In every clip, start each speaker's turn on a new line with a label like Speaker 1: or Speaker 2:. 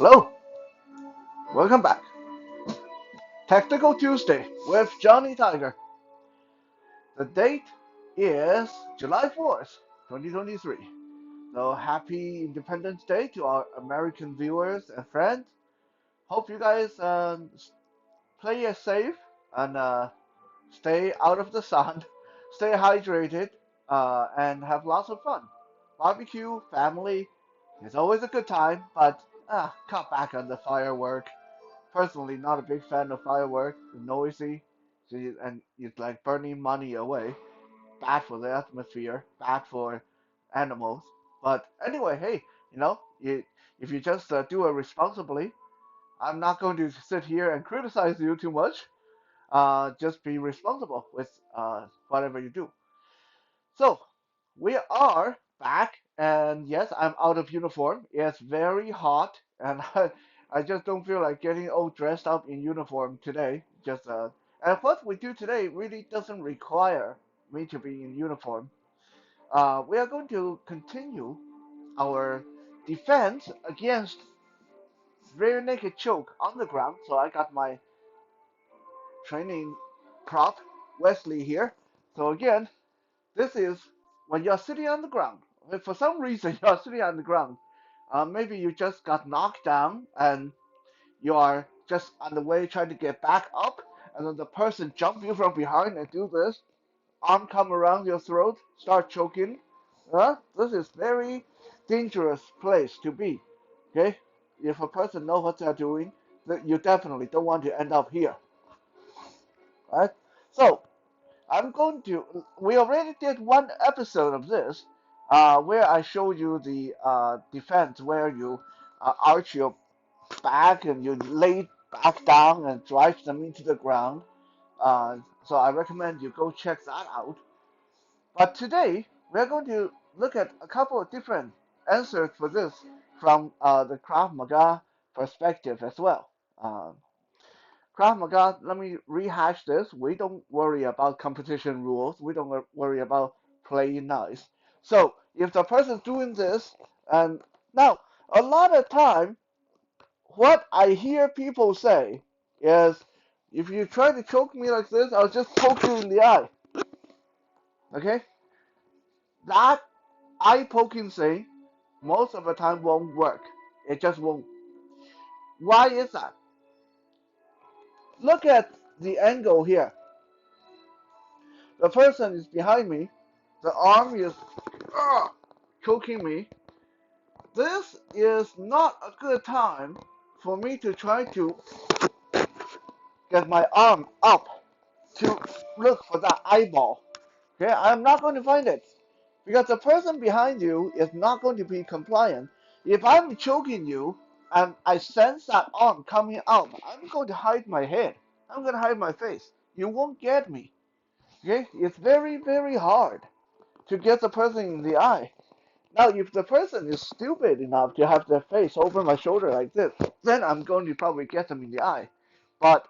Speaker 1: Hello, welcome back. Tactical Tuesday with Johnny Tiger. The date is July 4th, 2023. So happy Independence Day to our American viewers and friends. Hope you guys play it safe and stay out of the sun, stay hydrated, and have lots of fun. Barbecue, family, it's always a good time, but cut back on the firework. Personally, not a big fan of fireworks, noisy, and it's like burning money away. Bad for the atmosphere, bad for animals. But anyway, hey, if you just do it responsibly, I'm not going to sit here and criticize you too much. Just be responsible with whatever you do. So, we are back, and yes, I'm out of uniform. It's very hot, and I just don't feel like getting all dressed up in uniform today. And what we do today really doesn't require me to be in uniform. We are going to continue our defense against rear naked choke on the ground. So I got my training prop, Wesley here. So again, this is when you're sitting on the ground. If for some reason you're sitting on the ground, maybe you just got knocked down and you are just on the way trying to get back up, and then the person jump you from behind and do this, arm come around your throat, start choking. This is very dangerous place to be. Okay, if a person know what they're doing, you definitely don't want to end up here. Right? So I'm going to. We already did one episode of this, where I showed you the defense, where you arch your back and you lay back down and drive them into the ground. So I recommend you go check that out. But today we're going to look at a couple of different answers for this from the Krav Maga perspective as well. Krav Maga, let me rehash this. We don't worry about competition rules. We don't worry about playing nice. So if the person's doing this, and now a lot of time, what I hear people say is, if you try to choke me like this, I'll just poke you in the eye. Okay? That eye poking thing most of the time won't work. It just won't. Why is that? Look at the angle here. The person is behind me. The arm is choking me. This is not a good time for me to try to get my arm up to look for that eyeball. Okay, I'm not going to find it because the person behind you is not going to be compliant. If I'm choking you and I sense that arm coming out, I'm going to hide my head. I'm going to hide my face. You won't get me. Okay, it's very, very hard to get the person in the eye. Now, if the person is stupid enough to have their face over my shoulder like this, then I'm going to probably get them in the eye. But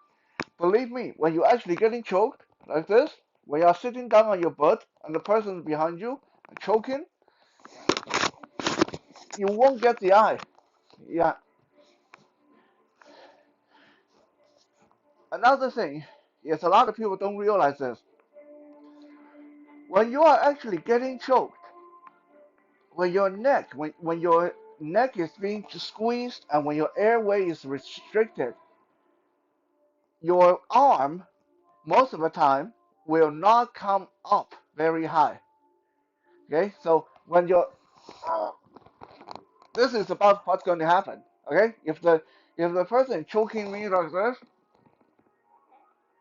Speaker 1: believe me, when you're actually getting choked like this, when you're sitting down on your butt and the person behind you choking, you won't get the eye. Yeah. Another thing is a lot of people don't realize this. When you are actually getting choked, when your neck is being squeezed and when your airway is restricted, your arm most of the time will not come up very high. Okay, so when you're this is about what's going to happen. Okay, if the person is choking me like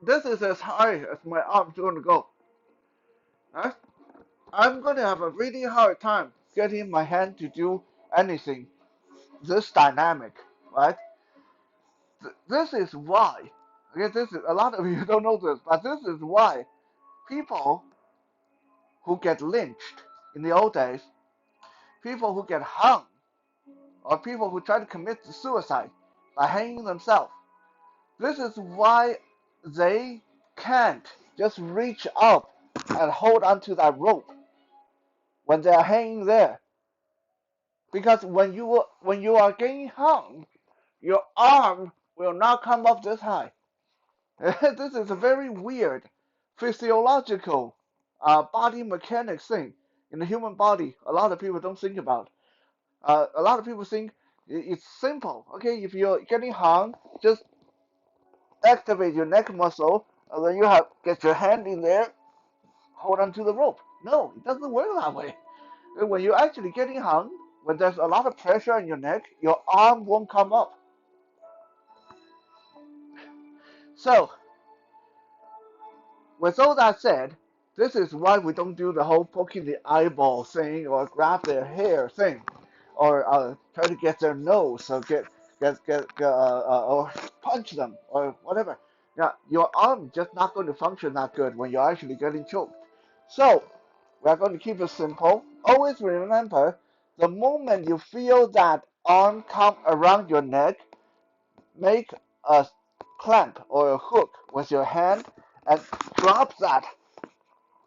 Speaker 1: this is as high as my arm's going to go. Right? I'm going to have a really hard time getting my hand to do anything this dynamic, right? This is why. Okay, this is a lot of you don't know this, but this is why people who get lynched in the old days, people who get hung, or people who try to commit suicide by hanging themselves. This is why they can't just reach up and hold onto that rope when they are hanging there. Because when you are getting hung, your arm will not come up this high. This is a very weird physiological body mechanics thing in the human body. A lot of people don't think about. A lot of people think it's simple. Okay, if you're getting hung, just activate your neck muscle, and then you have get your hand in there, hold on to the rope. No, it doesn't work that way. When you're actually getting hung, when there's a lot of pressure on your neck, your arm won't come up. So, with all that said, this is why we don't do the whole poking the eyeball thing or grab their hair thing, or try to get their nose or or punch them or whatever. Now, your arm just not going to function that good when you're actually getting choked. So, we're going to keep it simple. Always remember, the moment you feel that arm come around your neck, make a clamp or a hook with your hand and drop that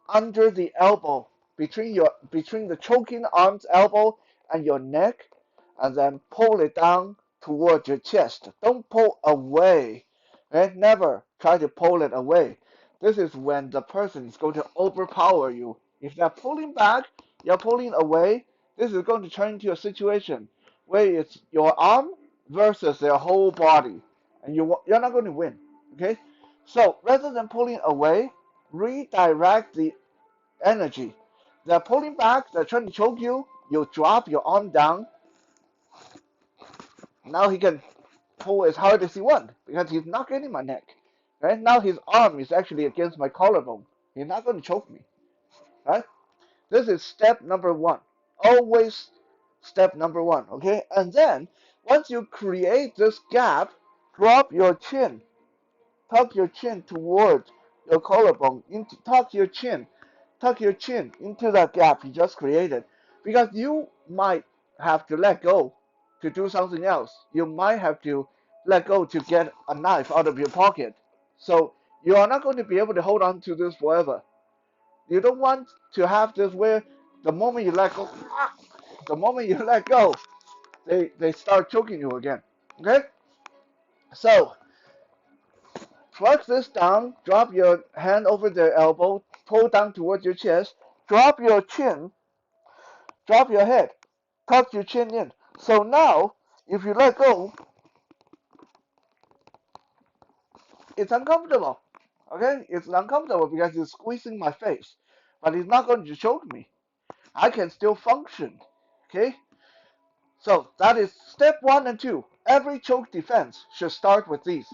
Speaker 1: under the elbow, between the choking arm's elbow and your neck, and then pull it down towards your chest. Don't pull away. Okay? Never try to pull it away. This is when the person is going to overpower you. If they're pulling back, you're pulling away, this is going to turn into a situation where it's your arm versus their whole body, and you're not going to win. Okay? So rather than pulling away, redirect the energy. They're pulling back, they're trying to choke you, you drop your arm down. Now he can pull as hard as he wants because he's not getting my neck. Right? Now his arm is actually against my collarbone. He's not going to choke me. Right? This is step number one. Always step number one. Okay? And then once you create this gap, drop your chin. Tuck your chin towards your collarbone. Tuck your chin into that gap you just created, because you might have to let go to do something else. You might have to let go to get a knife out of your pocket. So you are not going to be able to hold on to this forever. You don't want to have this where the moment you let go, the moment you let go, they start choking you again. Okay? So flex this down, drop your hand over the elbow, pull down towards your chest, drop your chin, drop your head, tuck your chin in. So now, if you let go, it's uncomfortable. Okay? It's uncomfortable because it's squeezing my face. But it's not going to choke me. I can still function. Okay? So that is step one and two. Every choke defense should start with these.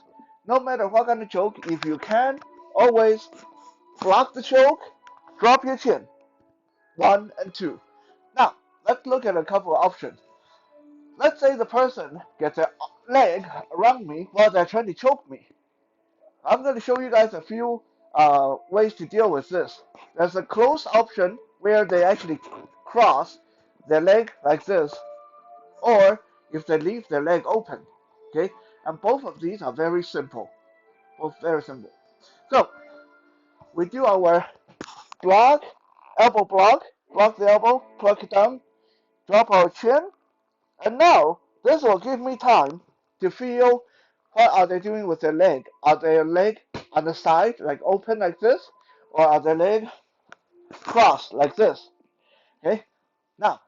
Speaker 1: No matter what kind of choke, if you can, always block the choke, drop your chin. One and two. Now, let's look at a couple of options. Let's say the person gets their leg around me while they're trying to choke me. I'm going to show you guys a few ways to deal with this. There's a close option where they actually cross their leg like this, or if they leave their leg open. Okay, and both of these are very simple. Both very simple. So we do our block, elbow block the elbow, pluck it down, drop our chin, and now this will give me time to feel what are they doing with their leg. Are their leg on the side, like open like this, or are their leg crossed like this? Okay. Now,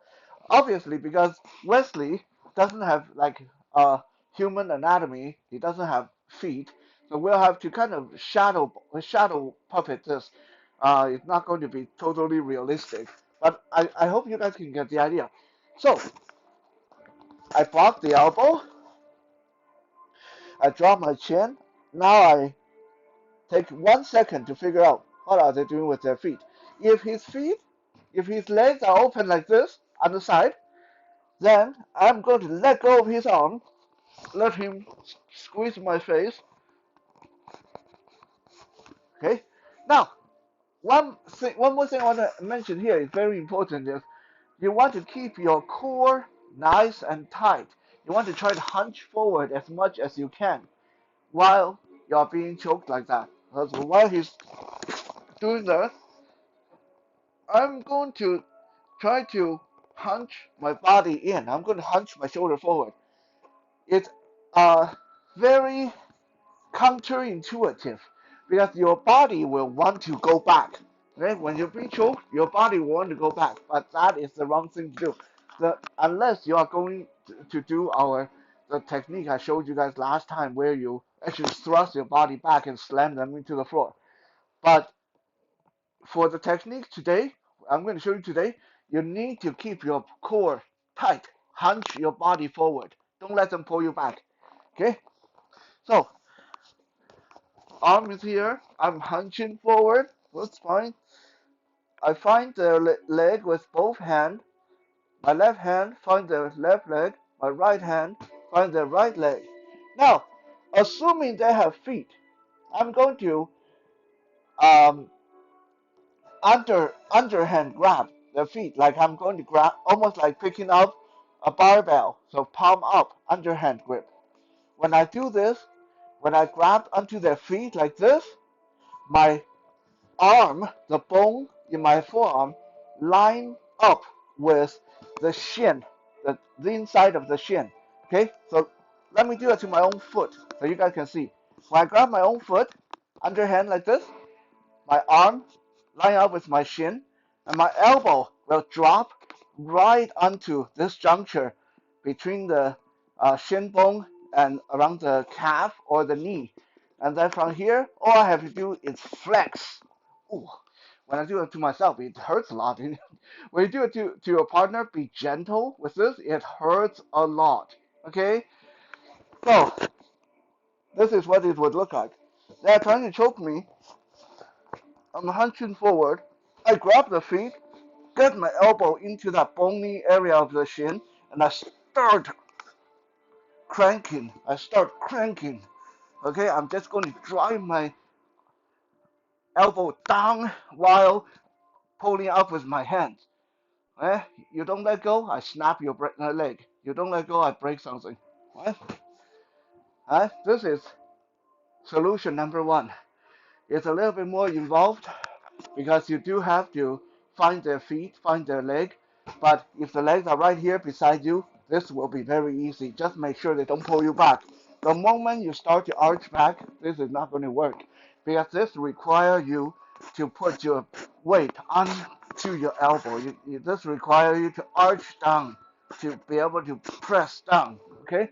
Speaker 1: obviously, because Wesley doesn't have like human anatomy, he doesn't have feet, so we'll have to kind of shadow puppet this. It's not going to be totally realistic, but I hope you guys can get the idea. So I block the elbow, I drop my chin. Now I take 1 second to figure out what are they doing with their feet. If his legs are open like this on the side, then I'm going to let go of his arm, let him squeeze my face. Okay. Now, one more thing I want to mention here is very important. Is you want to keep your core nice and tight. You want to try to hunch forward as much as you can while you're being choked like that. So while he's doing that, I'm going to try to hunch my body in. I'm going to hunch my shoulder forward. It's very counterintuitive because your body will want to go back. Okay? When you breathe choked, your body will want to go back, but that is the wrong thing to do. Unless you are going to do the technique I showed you guys last time, where you actually thrust your body back and slam them into the floor. But for the technique today, I'm going to show you today, you need to keep your core tight, hunch your body forward. Don't let them pull you back. Okay? So arm is here. I'm hunching forward. That's fine. I find the leg with both hands. My left hand find the left leg. My right hand find the right leg. Now, assuming they have feet, I'm going to um, underhand grab their feet, like I'm going to grab, almost like picking up a barbell. So palm up, underhand grip. When I do this, when I grab onto their feet like this, my arm, the bone in my forearm, line up with the shin, the inside of the shin. Okay, so let me do it to my own foot so you guys can see. When I grab my own foot, underhand like this, my arm line up with my shin, and my elbow will drop right onto this juncture between the shin bone and around the calf or the knee. And then from here, all I have to do is flex. Ooh. When I do it to myself, it hurts a lot. When you do it to your partner, be gentle with this. It hurts a lot. Okay? So, this is what it would look like. They're trying to choke me. I'm hunching forward. I grab the feet, get my elbow into that bony area of the shin, and I start cranking. Okay, I'm just going to drive my elbow down while pulling up with my hands. Eh? You don't let go, I snap your leg. You don't let go, I break something. Eh? This is solution number one. It's a little bit more involved because you do have to find their feet, find their leg. But if the legs are right here beside you, this will be very easy. Just make sure they don't pull you back. The moment you start to arch back, this is not going to work because this requires you to put your weight onto your elbow. This requires you to arch down to be able to press down. Okay?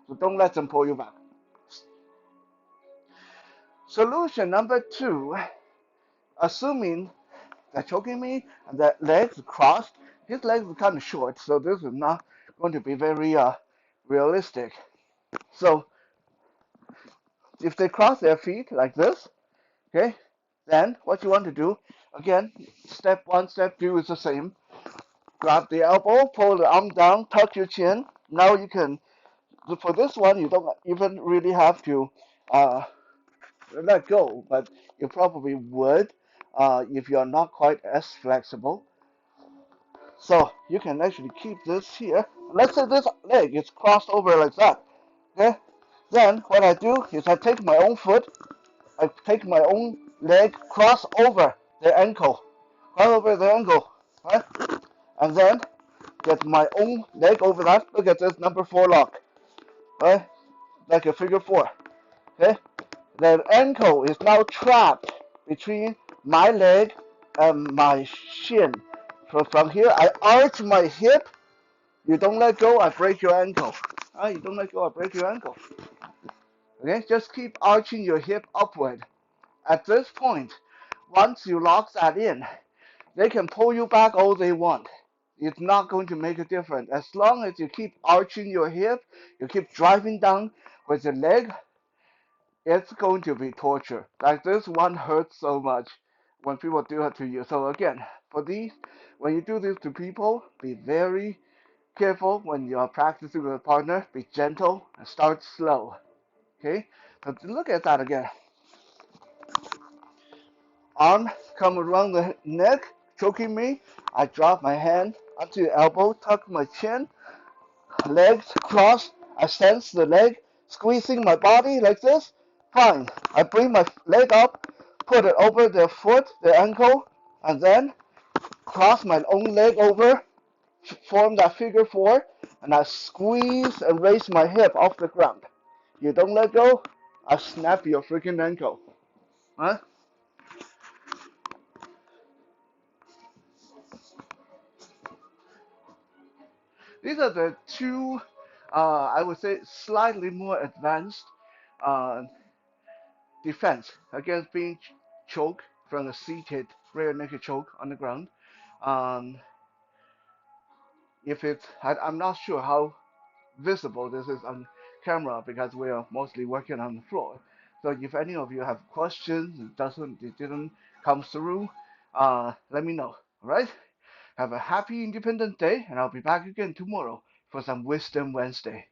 Speaker 1: So don't let them pull you back. Solution number two, assuming they're choking me and their legs crossed. His legs are kind of short, so this is not going to be very realistic. So if they cross their feet like this, okay, then what you want to do, again, step one, step two is the same. Grab the elbow, pull the arm down, tuck your chin. Now you can, for this one, you don't even really have to let go, but you probably would if you're not quite as flexible. So you can actually keep this here. Let's say this leg is crossed over like that. Okay? Then what I do is I take my own foot, I take my own leg, cross over the ankle. Cross over the ankle. Right? And then get my own leg over that. Look at this number four lock. Right? Like a figure four. Okay? The ankle is now trapped between my leg and my shin. So from here I arch my hip. You don't let go, I break your ankle. You don't let go, I break your ankle. Okay, just keep arching your hip upward. At this point, once you lock that in, they can pull you back all they want. It's not going to make a difference. As long as you keep arching your hip, you keep driving down with the leg, it's going to be torture. Like this one hurts so much when people do it to you. So again, for these, when you do this to people, be very careful when you are practicing with a partner. Be gentle and start slow. Okay? So look at that again. Arm come around the neck, choking me. I drop my hand onto the elbow, tuck my chin, legs cross. I sense the leg squeezing my body like this. Fine. I bring my leg up, put it over their foot, their ankle, and then cross my own leg over, form that figure four, and I squeeze and raise my hip off the ground. You don't let go, I'll snap your freaking ankle. Huh? These are the two, I would say, slightly more advanced uh, defense against being choked from a seated rear naked choke on the ground. Um, if it's, I'm not sure how visible this is on camera because we are mostly working on the floor. So if any of you have questions, it didn't come through, let me know. All right? Have a happy Independence Day, and I'll be back again tomorrow for some Wisdom Wednesday.